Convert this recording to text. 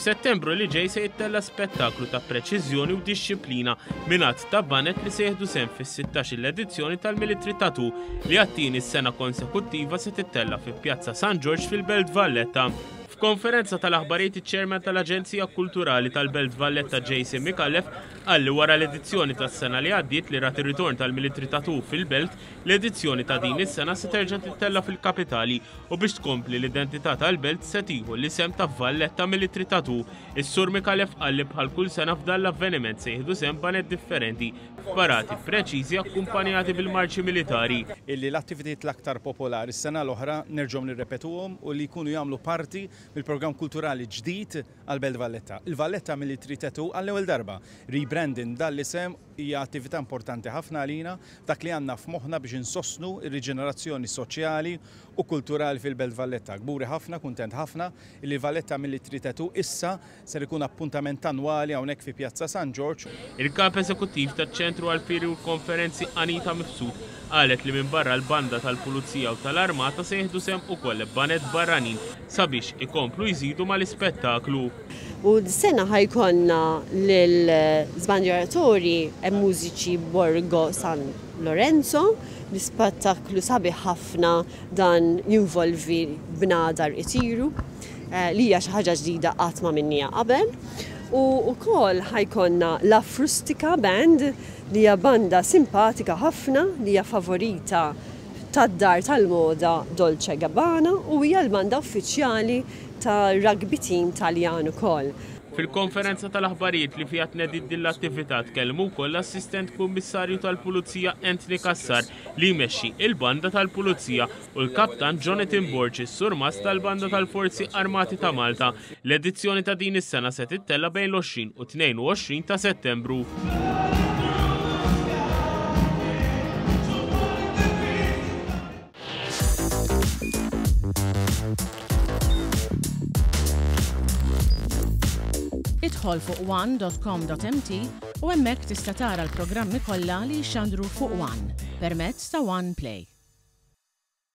F'Settembru li ġej se jittella spettaklu ta' preċiżjoni u dixxilpina mingħand ta' banet li se jieħdu sehem fis-16 edizzjoni tal-Military Tattoo li għat-tieni sena konsekuttiva se tittella fi Pjazza San George fil-Belt Valletta. F'konferenza tal-aħbarijiet iċ-Chairman tal-Aġenzija Kulturali tal-Belt Valletta Jason Micallef qalli wara l-edizzjoni tas-sena li għaddiet li rat ir-ritorn tal-Military Tattoo fil-Belt, l-edizzjoni ta' din is-sena se terġa' tittella fil-kapitali u biex tkompli l-identità tal-Belt se tieħu l-isem ta' Valletta Military Tattoo. Is-Sur Micallef qalli bħal kull sena f'dan l-avveniment se jieħdu sehem banet differenti f'parati preċiżi akkumpanjati bil-marċi militari. Illi l-attivitajiet l-aktar popolari s-sena l-oħra nerġgħu nirrepetuhom u li jkunu jagħmlu parti mill-programm kulturali ġdid għall-Belt Valletta. Il-Valletta Military Tattoo għall-ewwel darba. Rebranding dal-isem hija attività importanti ħafna għalina dak li għandna f'moħħna biex insostnu r-riġenerazzjoni soċjali u kulturali fil-Belt Valletta. Gburi ħafna, kuntent ħafna li Valletta Military Tattoo issa ser ikun appuntament annwali hawnhekk fi Pjazza San George. Il-kap eżekuttiv taċ-ċentru għall-firri u konferenzi Anita Mifsud qalet li minn barra l-banda tal-Pulizija u tal-Armata se jieħdu sehem ukoll banet barranin sabiex ikomplu jżidu mal-ispettaklu. U d-sena ħajkonna l-żbanġeratori mużiċi Borgo San Lorenzo, l-ispettaklu sabiħ ħafna dan jinvolvi bnadar itiru li hija xi ħaġa ġdida qatt ma minnija qabel. U wkoll ħajkonna La Frustica Band li hija banda simpatika ħafna li hija favorita tad-dar tal-moda Dolce Gabbana u hija l-banda uffiċjali tar-rugby team Taljan ukoll. Fil-konferenza tal-aħbarijiet li fiha tnedid din l-attività tkellmu wkoll l-Assistent Kummissarju tal-Pulizija Anthony Kassar li jmexxi il-banda tal-Pulizija u l-Kaptan Jonathan Borges surmas tal-banda tal-Forzi Armati ta' Malta. L-edizzjoni ta' din is-sena se tittella bejn l-20 u 22 ta' Settembru. Idħol fuq one.com.mt u hemmhekk tista' tara l-programmi kollha li jxandru fuq One permezz ta' One Play.